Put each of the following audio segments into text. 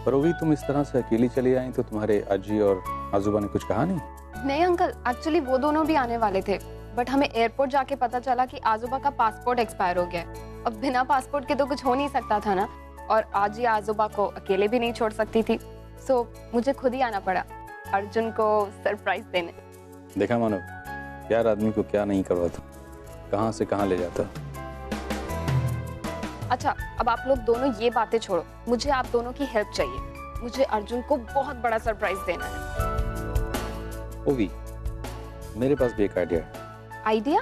पर वो भी तुम इस तरह से अकेली चली आई तो तुम्हारे अजी और आजूबा ने कुछ कहा नहीं? नहीं अंकल, एक्चुअली वो दोनों भी आने वाले थे, बट हमें एयरपोर्ट जाके पता चला कि आजूबा का पासपोर्ट एक्सपायर हो गया है। अब बिना पासपोर्ट के तो कुछ हो नहीं सकता था ना, और आज ही आजूबा को अकेले भी नहीं छोड़ सकती थी, सो मुझे खुद ही आना पड़ा अर्जुन को सरप्राइज देने। देखा मानो, प्यार आदमी को क्या नहीं करवाता, कहाँ से कहाँ ले जाता। अच्छा, अब आप लोग दोनों ये बातें छोड़ो, मुझे आप दोनों की हेल्प चाहिए। मुझे अर्जुन को बहुत बड़ा सरप्राइज देना है। ओवी, मेरे पास भी एक आइडिया है। आइडिया?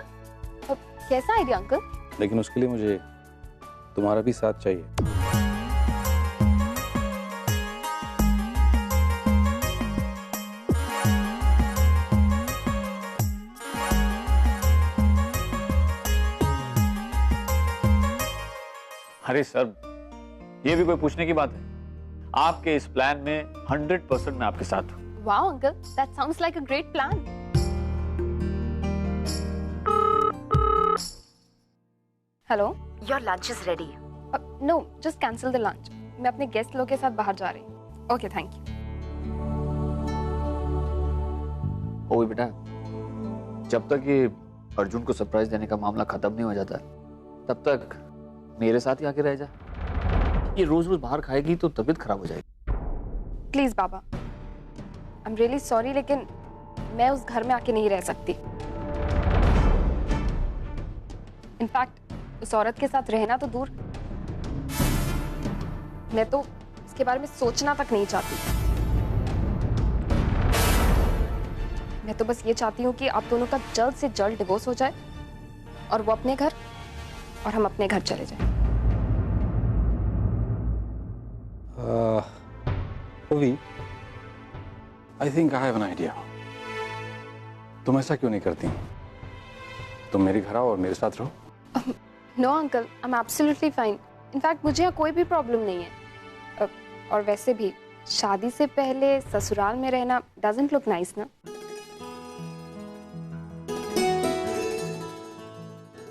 कैसा आइडिया अंकल? लेकिन उसके लिए मुझे तुम्हारा भी साथ चाहिए। अरे सर, ये भी कोई पूछने की बात है? आपके इस प्लान में 100% मैं आपके साथ हूँ। Wow uncle, that sounds like a great plan. Hello, your lunch is ready. No, just cancel the lunch. मैं अपने गेस्ट लोग के साथ बाहर जा रही हूँ। Okay, thank you. ओए बेटा, जब तक ये अर्जुन को सरप्राइज देने का मामला खत्म नहीं हो जाता, तब तक मेरे साथ ही आके रह जा। ये रोज रोज बाहर खाएगी तो तबीयत खराब हो जाएगी। Please Baba, I am really sorry, लेकिन मैं उस घर में आके नहीं रह सकती। इनफैक्ट उस औरत के साथ रहना तो दूर, मैं तो इसके बारे में सोचना तक नहीं चाहती। मैं तो बस ये चाहती हूँ कि आप दोनों का जल्द से जल्द डिवोर्स हो जाए और वो अपने घर और हम अपने घर चले जाएं। ओवी, I think I have an idea. तुम ऐसा क्यों नहीं करती? तुम मेरे घर आओ और मेरे साथ रहो। No uncle, I am absolutely fine. In fact मुझे यहाँ कोई भी प्रॉब्लम नहीं है। और वैसे भी शादी से पहले ससुराल में रहना डजंट लुक नाइस ना।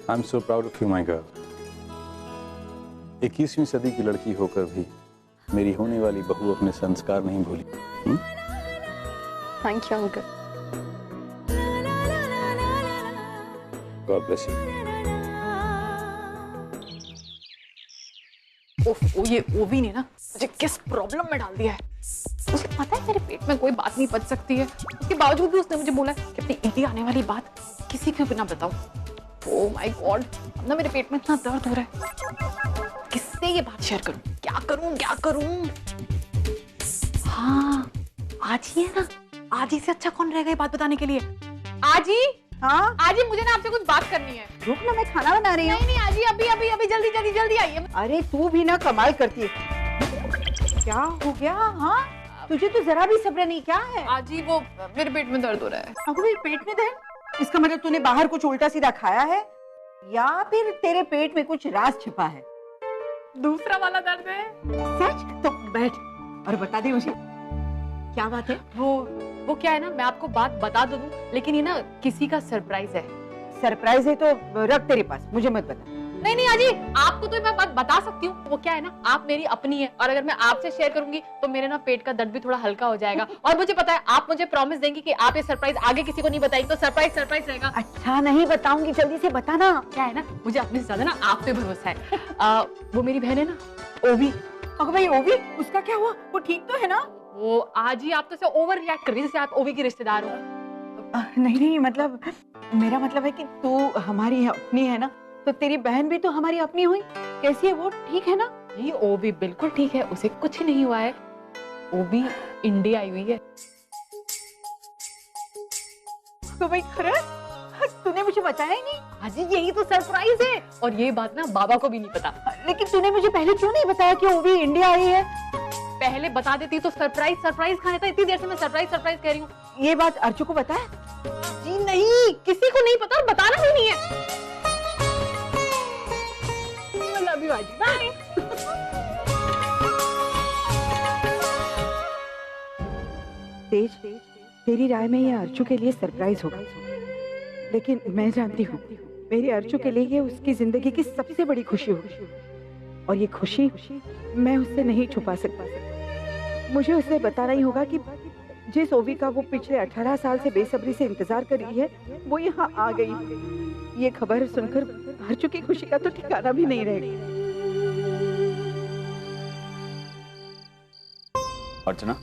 I am so proud of you my girl. 21वीं सदी की लड़की होकर भी मेरी होने वाली बहू अपने संस्कार नहीं भूली। Thank you uncle. God bless you. Oh, ये ओवी ने ना मुझे किस प्रॉब्लम में डाल दिया है। उसे पता है मेरे पेट में कोई बात नहीं पच सकती है, उसके बावजूद भी उसने मुझे बोला है कि अपनी इंडिया आने वाली बात किसी को भी ना बताओ। ओह माय गॉड, अब ना मेरे पेट में इतना दर्द हो रहा है, किससे ये बात शेयर करूं? क्या करूं, क्या करूं? हाँ, आज ही है ना, आज ही से अच्छा कौन रहेगा ये बात बताने के लिए? आज ही? हाँ, आज ही मुझे ना आपसे कुछ बात करनी है। रुक ना, मैं खाना बना रही हूँ। नहीं आज ही, अभी अभी अभी जल्दी जल्दी जल्दी आइए। अरे तू भी ना कमाल करती है। क्या हो गया? हाँ, तुझे तो जरा भी सब्र नहीं। क्या है? आज ही वो मेरे पेट में दर्द हो रहा है। अगो भाई, पेट में दर्द? इसका मतलब तूने बाहर कुछ उल्टा सीधा खाया है या फिर तेरे पेट में कुछ राज छिपा है? दूसरा वाला दर्द है। सच? तो बैठ और बता दे मुझे क्या बात है। वो क्या है ना, मैं आपको बात बता दूं, लेकिन ये ना किसी का सरप्राइज है। सरप्राइज है तो रख तेरे पास, मुझे मत बता। नहीं नहीं अजी, आपको तो मैं बात बता सकती हूँ। वो क्या है ना, आप मेरी अपनी है, और अगर मैं आपसे शेयर करूंगी तो मेरे ना पेट का दर्द भी थोड़ा हल्का हो जाएगा। और मुझे पता है आप मुझे प्रॉमिस देंगी कि आप ये सरप्राइज आगे किसी को नहीं बताएंगे, तो सरप्राइज सरप्राइज रहेगा। अच्छा, नहीं बताऊंगी, जल्दी से बताना। क्या है ना, मुझे अपने से ज्यादा ना आप पे भरोसा है। वो मेरी बहन है ना, ओवी। अगो भाई, ओवी, उसका क्या हुआ? वो ठीक तो है ना? वो आज ही आप तो से ओवर रिएक्ट कर रही है जैसे आप ओवी की रिश्तेदार हो। नहीं नहीं, मतलब मेरा मतलब है कि तू हमारी अपनी है ना, तो तेरी बहन भी तो हमारी अपनी हुई। कैसी है वो? ठीक है ना? जी, ओवी बिल्कुल ठीक है, उसे कुछ नहीं हुआ है। ओवी इंडिया आई हुई है। तो भाई खरस, तूने मुझे बताया ही नहीं। हाजी, यही तो सरप्राइज है, और ये बात ना बाबा को भी नहीं पता। लेकिन तूने मुझे पहले क्यों नहीं बताया कि ओवी इंडिया आई है? पहले बता देती तो सरप्राइज सरप्राइज खाने था। इतनी देर से मैं सरप्राइज सरप्राइज कह रही हूँ। ये बात अर्चू को पता है? जी नहीं, किसी को नहीं पता और बताना भी नहीं है। I love you, आजी। बाय। तेज, तेरी राय में ये अर्चू के लिए सरप्राइज होगा, लेकिन मैं जानती हूँ मेरी अर्चू के लिए ये उसकी जिंदगी की सबसे बड़ी खुशी होगी, और ये खुशी मैं उससे नहीं छुपा सकता। मुझे उसे बताना ही होगा कि जिस ओवी का वो पिछले 18 साल से बेसब्री से इंतजार कर रही है वो यहाँ आ गई। ये खबर सुनकर अर्चू की खुशी का तो ठिकाना भी नहीं रहेगा। अर्चना,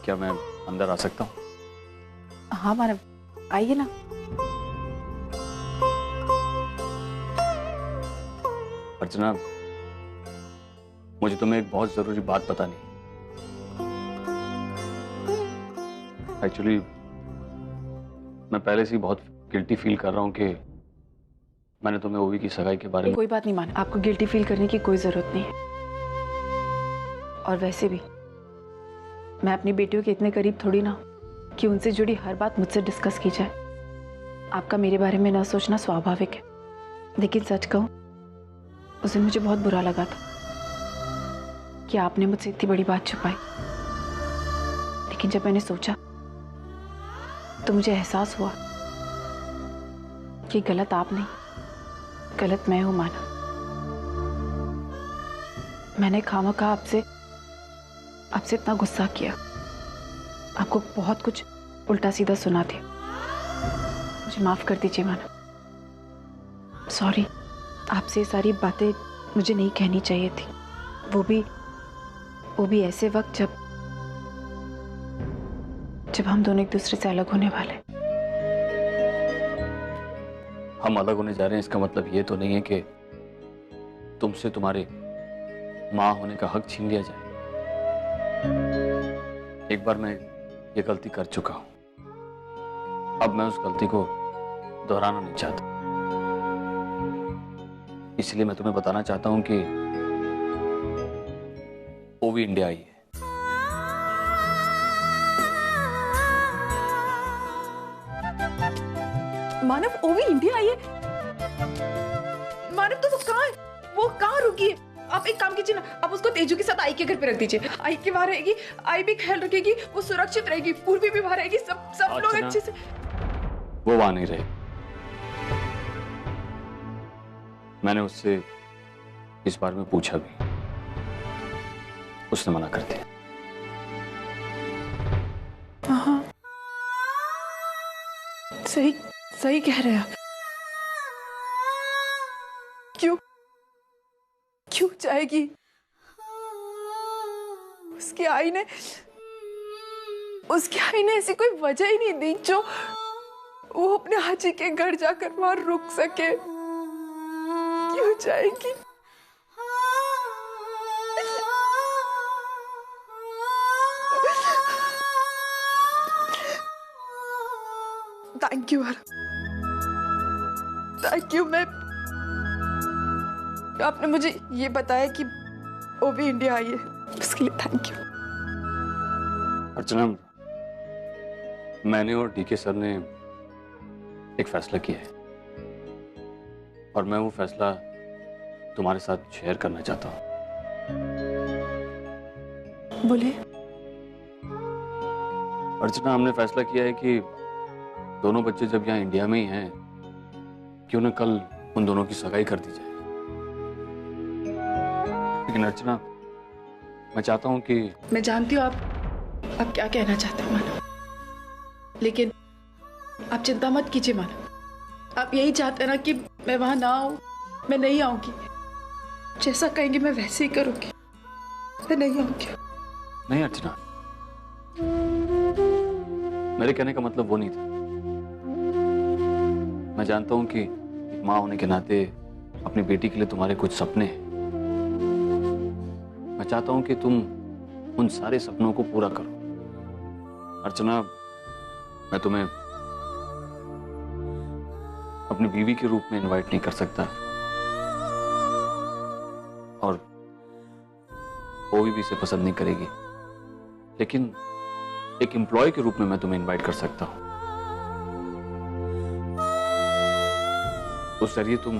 क्या मैं अंदर आ सकता हूँ? हाँ मानव, आइए ना। अर्चना, मुझे तुम्हें एक बहुत जरूरी बात बतानी। एक्चुअली मैं पहले से ही बहुत गिल्टी फील कर रहा हूँ कि मैंने तुम्हें ओवी की सगाई के बारे में। कोई बात नहीं मानव, आपको गिल्टी फील करने की कोई जरूरत नहीं है। और वैसे भी मैं अपनी बेटियों के इतने करीब थोड़ी ना कि उनसे जुड़ी हर बात मुझसे डिस्कस की जाए। आपका मेरे बारे में न सोचना स्वाभाविक है, लेकिन सच कहूं उस दिन मुझे बहुत बुरा लगा था कि आपने मुझसे इतनी बड़ी बात छुपाई। लेकिन जब मैंने सोचा तो मुझे एहसास हुआ कि गलत आप नहीं, गलत मैं हूं मानव। मैंने खामखा आपसे इतना गुस्सा किया, आपको बहुत कुछ उल्टा सीधा सुना दिया। मुझे माफ कर दीजिए मानव। सॉरी, आपसे ये सारी बातें मुझे नहीं कहनी चाहिए थी, वो भी ऐसे वक्त जब हम दोनों एक दूसरे से अलग होने वाले। हम अलग होने जा रहे हैं इसका मतलब ये तो नहीं है कि तुमसे तुम्हारे मां होने का हक छीन लिया जाए। एक बार मैं ये गलती कर चुका हूं, अब मैं उस गलती को दोहराना नहीं चाहता। इसलिए मैं तुम्हें बताना चाहता हूं कि ओवी इंडिया आई है। मानव, ओवी इंडिया आई है? मानव तो वो कहाँ है? वो कहाँ रुकी है? आप एक काम कीजिए ना, आप उसको तेजू के साथ आई के घर पे रख दीजिए। आई के वहां रहेगी, आई भी ख्याल रखेगी, वो सुरक्षित रहेगी, पूर्वी भी वहां रहेगी, सब लोग अच्छे से। वो वहां नहीं रहे। मैंने उससे इस बारे में पूछा भी, उसने मना कर दिया। हाँ, सही कह रहे हैं आप। क्यों जाएगी? उसकी आई ने ऐसी कोई वजह ही नहीं दी जो वो अपने हाजी के घर जाकर वहां रुक सके। क्यों जाएगी? थैंक यू, आपने मुझे ये बताया कि वो भी इंडिया आई है, उसके लिए थैंक यू। अर्चना, मैंने और डीके सर ने एक फैसला किया है और मैं वो फैसला तुम्हारे साथ शेयर करना चाहता हूं। बोलिए। अर्चना, हमने फैसला किया है कि दोनों बच्चे जब यहाँ इंडिया में ही हैं, क्यों न कल उन दोनों की सगाई कर दी जाए। लेकिन अर्चना, मैं चाहता हूं कि मैं जानती हूँ आप क्या कहना चाहते हैं मानव, लेकिन आप चिंता मत कीजिए मानव। आप यही चाहते हैं ना कि मैं वहां ना आऊं? मैं नहीं आऊंगी, जैसा कहेंगे मैं वैसे ही करूंगी। मैं नहीं आऊंगी। नहीं अर्चना, मेरे कहने का मतलब वो नहीं था। मैं जानता हूं कि एक माँ होने के नाते अपनी बेटी के लिए तुम्हारे कुछ सपने हैं। मैं चाहता हूं कि तुम उन सारे सपनों को पूरा करो। अर्चना, मैं तुम्हें अपनी बीवी के रूप में इनवाइट नहीं कर सकता और वो भी इसे पसंद नहीं करेगी, लेकिन एक एम्प्लॉय के रूप में मैं तुम्हें इनवाइट कर सकता हूं। उस जरिए तुम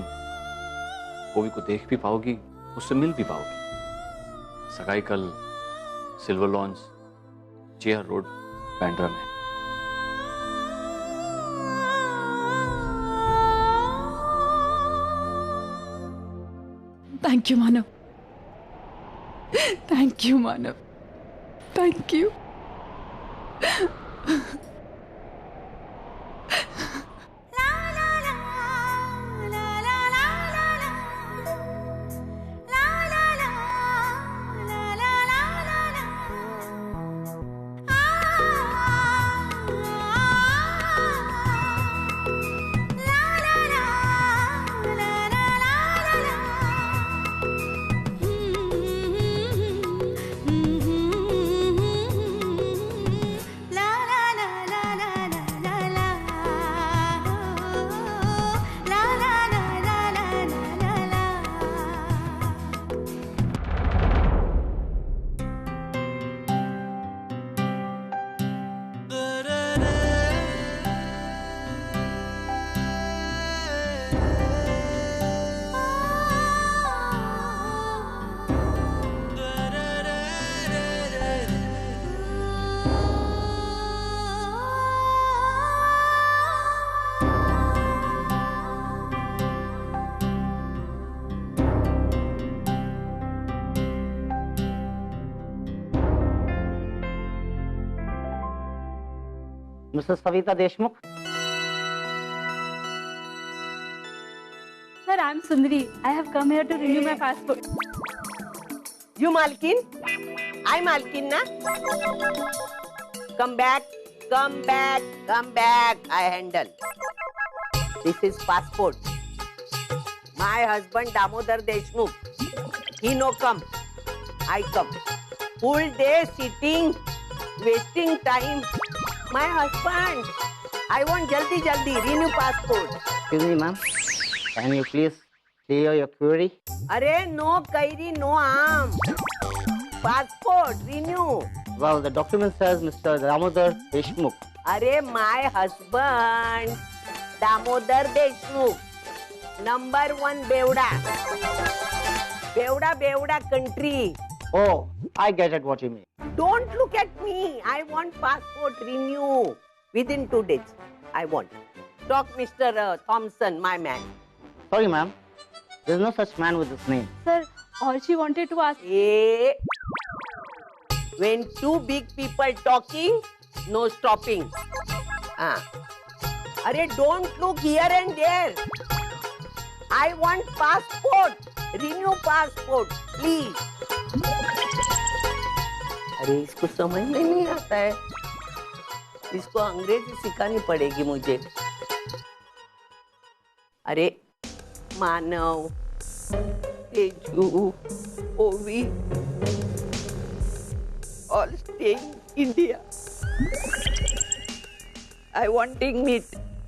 ओवी को देख भी पाओगी, उससे मिल भी पाओगी। सगाई कल silver lawns, chair road, Bandra में। Thank you Manav, thank you Manav, thank you. Mrs. Savita Deshmukh. Sir, I'm Sundari. I have come here to renew my passport. You Malkin? I Malkin na? Come back, come back, come back. I handle. This is passport. My husband Damodar Deshmukh. He no come. I come. Full day sitting, wasting time. My husband. I want jaldi jaldi renew passport. Excuse me, ma'am. Can you please clear your query? Arey no kairi no arm. Passport renew. Well, the document says Mr. Damodar Deshmukh. Arey my husband Damodar Deshmukh. Number 1 Bevda. Bevda country. Oh, I get it what you mean. Don't look at me. I want passport renew within 2 days. I want. Talk Mr. Thompson, my man. Sorry, ma'am. There's no such man with this name. Sir, all she wanted to ask. Hey. When two big people talking, no stopping. Arey, don't look here and there. I want passport. Renew passport, please. अरे इसको समझ में नहीं आता है, इसको अंग्रेजी सिखानी पड़ेगी मुझे। अरे मानव, तेजू, ओवी, all staying India. I wanting meet,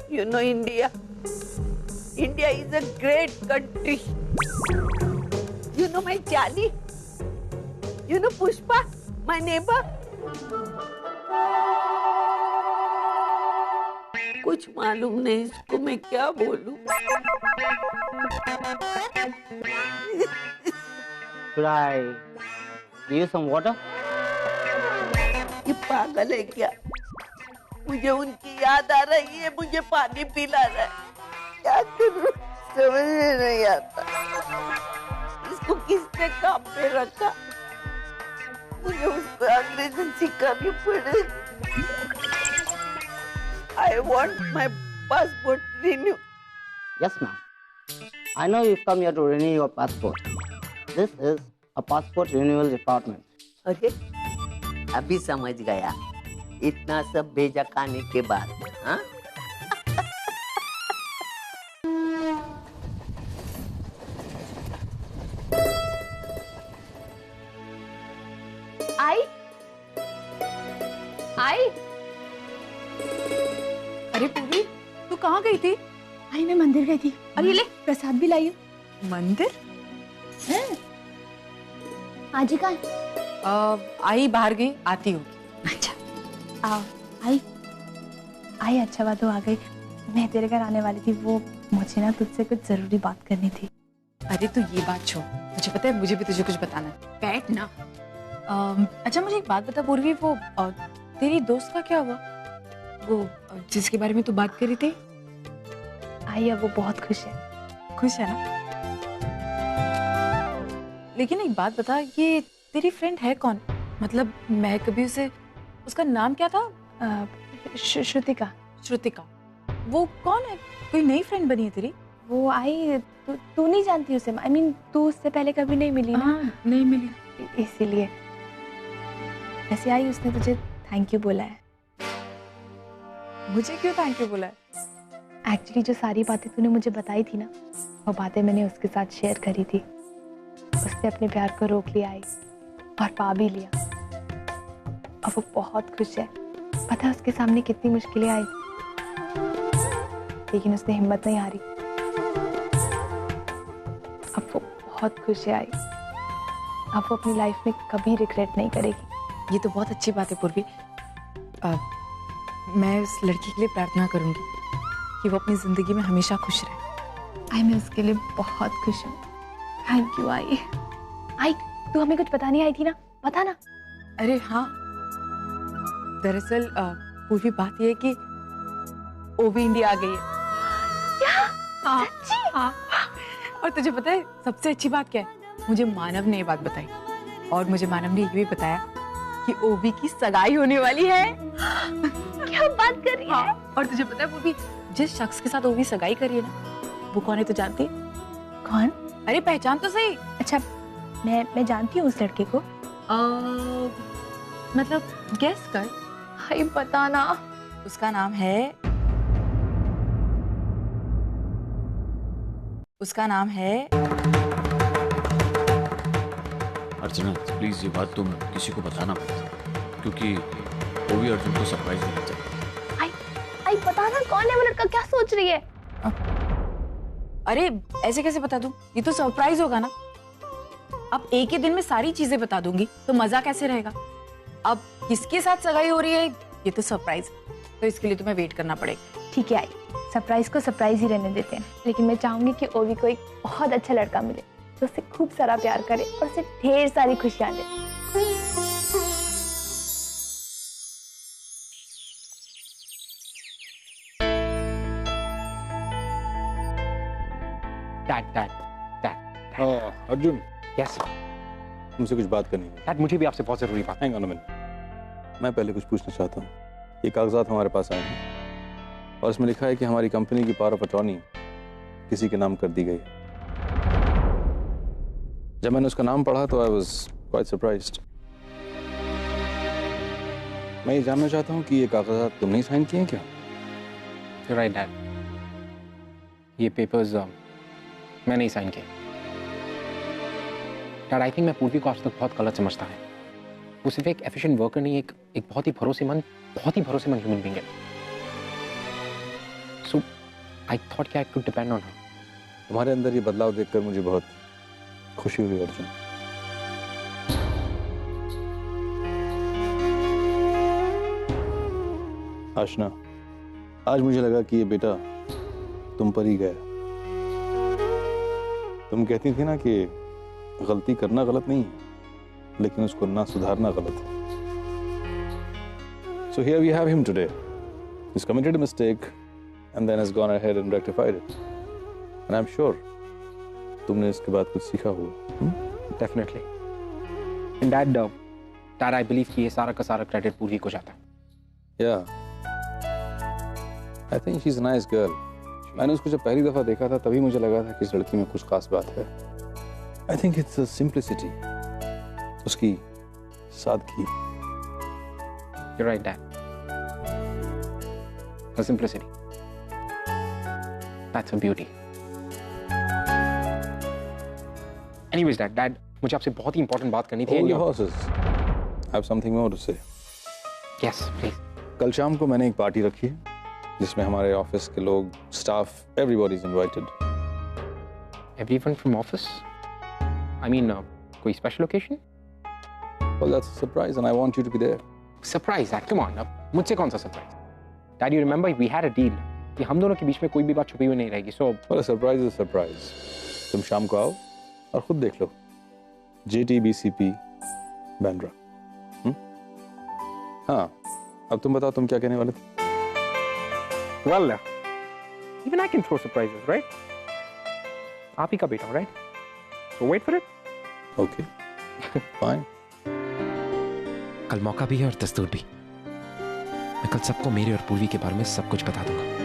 you know India. India is a great country. You know my Charlie? You know Pushpa? My neighbor? कुछ मालूम नहीं इसको मैं क्या बोलूं। Should I give you some water? ये पागल है क्या? मुझे उनकी याद आ रही है, मुझे पानी पिला रहा है। क्या करूं? समझ में नहीं आता। इसको किसने काम पे रखा? मुझे उसको अंग्रेजी सिखानी पड़ेगी। I want my passport renew. Yes, ma'am. I know you've come here to renew your passport. This is a passport renewal department. अरे अभी समझ गया, इतना सब भेजा खाने के बाद। हाँ? आई अरे पूरी, तू कहाँ गई थी? आई मैं मंदिर गई थी। और ये ले प्रसाद भी लाई हूँ। मंदिर? आजी कहाँ है? आई बाहर गई, आती होगी। अच्छा आओ। आई अच्छा बात हो आ गई। मैं तेरे घर आने वाली थी, वो मुझे ना तुझसे कुछ जरूरी बात करनी थी। अरे तू ये बात छोड़, मुझे पता है मुझे भी तुझे कुछ बताना है। बैठ ना। अच्छा मुझे एक बात बता पूर्वी, वो तेरी दोस्त का क्या हुआ? वो जिसके बारे में तू बात करी थी? आई अब वो बहुत खुश है। खुश है ना? लेकिन एक बात बता, ये तेरी फ्रेंड है कौन? मतलब मैं कभी उसे, उसका नाम क्या था? श्रुतिका। श्रुतिका। वो कौन है? कोई नई फ्रेंड बनी है तेरी? वो आई, तू नहीं जानती उसे? आई मीन तू उससे पहले कभी नहीं मिली ना? नहीं मिली। इसीलिए। ऐसे आई, उसने तुझे थैंक यू बोला है। मुझे क्यों थैंक यू बोला है? एक्चुअली जो सारी बातें तूने मुझे बताई थी ना, वो बातें मैंने उसके साथ शेयर करी थी। उसने अपने प्यार को रोक लिया आई और पा भी लिया। अब वो बहुत खुश है। पता है उसके सामने कितनी मुश्किलें आई, लेकिन उसने हिम्मत नहीं हारी। अब वो बहुत खुश है आई। अब वो अपनी लाइफ में कभी रिग्रेट नहीं करेगी। ये तो बहुत अच्छी बात है पूर्वी। मैं उस लड़की के लिए प्रार्थना करूंगी कि वो अपनी जिंदगी में हमेशा खुश रहे। मैं उसके लिए बहुत खुश हूँ। थैंक यू आई। तू हमें कुछ बताने आई थी ना, बता ना। अरे हाँ, दरअसल पूरी बात ये है कि ओवी इंडिया आ गई है। क्या? हाँ, सच्ची? हाँ। और तुझे पता है सबसे अच्छी बात क्या है? मुझे मानव ने ये बात बताई, और मुझे मानव ने ये भी बताया कि ओवी की सगाई होने वाली है। क्या बात कर रही है? हाँ। और तुझे पता है वो भी जिस शख्स के साथ ओवी सगाई करी है ना, वो कौन है? तू जानती है? कौन? अरे पहचान तो सही। अच्छा, मैं जानती हूँ उस लड़के को। मतलब गेस कर। हाय पता ना। उसका नाम है, अर्चना प्लीज ये बात तुम किसी को बताना मत, क्योंकि वो भी अर्जुन को सरप्राइज देना चाहता है। आई पता ना कौन है वो लड़का, क्या सोच रही है? अरे ऐसे कैसे बता दूं? ये तो सरप्राइज होगा ना। अब एक ही दिन में सारी चीजें बता दूंगी तो मजा कैसे रहेगा? अब किसके साथ सगाई हो रही है ये तो सरप्राइज, तो इसके लिए तुम्हें वेट करना पड़ेगा। ठीक है आई, सरप्राइज को सरप्राइज ही रहने देते हैं। लेकिन मैं चाहूंगी कि ओवी को एक बहुत अच्छा लड़का मिले जो उससे खूब सारा प्यार करे और उसे ढेर सारी खुशियां दे। अर्जुन, यस तुमसे कुछ बात करनी है। डैड, मुझे भी आपसे बहुत जरूरी बात। Hang on a minute. मैं पहले कुछ पूछना चाहता हूँ। ये कागजात हमारे पास आए हैं और इसमें लिखा है कि हमारी कंपनी की पावर ऑफ अटॉर्नी किसी के नाम कर दी गई है। जब मैंने उसका नाम पढ़ा तो आई वाज क्वाइट सरप्राइज्ड। मैं ये जानना चाहता हूँ कि ये कागजात तुमने साइन किए हैं क्या? राइट डैड, ये पेपर्स मैं नहीं साइन किए। डैड, आई थिंक मैं पूर्वी को आज तक बहुत गलत समझता है। वो सिर्फ एक एफिशिएंट वर्कर नहीं, एक बहुत ही भरोसेमंद ह्यूमन बीइंग है। सो आई थॉट कि I could depend on her. तुम्हारे अंदर ये बदलाव देखकर मुझे बहुत खुशी हुई अर्जुन। आशना, आज मुझे लगा कि ये बेटा तुम पर ही गया। तुम कहती थी ना कि गलती करना गलत नहीं है, लेकिन उसको ना सुधारना गलत है। So here we have him today. He's committed a mistake and then has gone ahead and rectified it. And I'm sure तुमने इसके बाद कुछ सीखा होगा। Definitely. And dad, I believe कि ये सारा का सारा क्रेडिट पूर्वी को जाता है। Yeah. I think she's a nice girl. मैंने उसको जब पहली दफा देखा था तभी मुझे लगा था कि इस लड़की में कुछ खास बात है। I think it's a simplicity. उसकी सादगी। You're right, Dad. The simplicity. That's a beauty. Anyways, Dad, मुझे आपसे बहुत ही important बात करनी थी। Hold your horses. I have something more to say. Yes, please. कल शाम को मैंने एक पार्टी रखी है जिसमें हमारे ऑफिस के लोग, staff, everybody is invited. Everyone from office? I mean, कोई special occasion? Well, that's a surprise and I want you to be there. Surprise, Dad. Come on. अब मुझसे कौन सा surprise? Dad, you remember we had a deal कि हम दोनों के बीच में कोई भी बात छुपी हुई नहीं रहेगी। So, well, a surprise is a surprise. तुम शाम को आओ और खुद देख लो। JTBCP बैंड्रा। हाँ, अब तुम बताओ तुम क्या कहने वाले थे? well, even I can throw surprises, right? आप ही का बेटा हूँ, right? So wait for it. Okay, fine. कल मौका भी है और दस्तूर भी। मैं कल सबको मेरे और पूर्वी के बारे में सब कुछ बता दूंगा।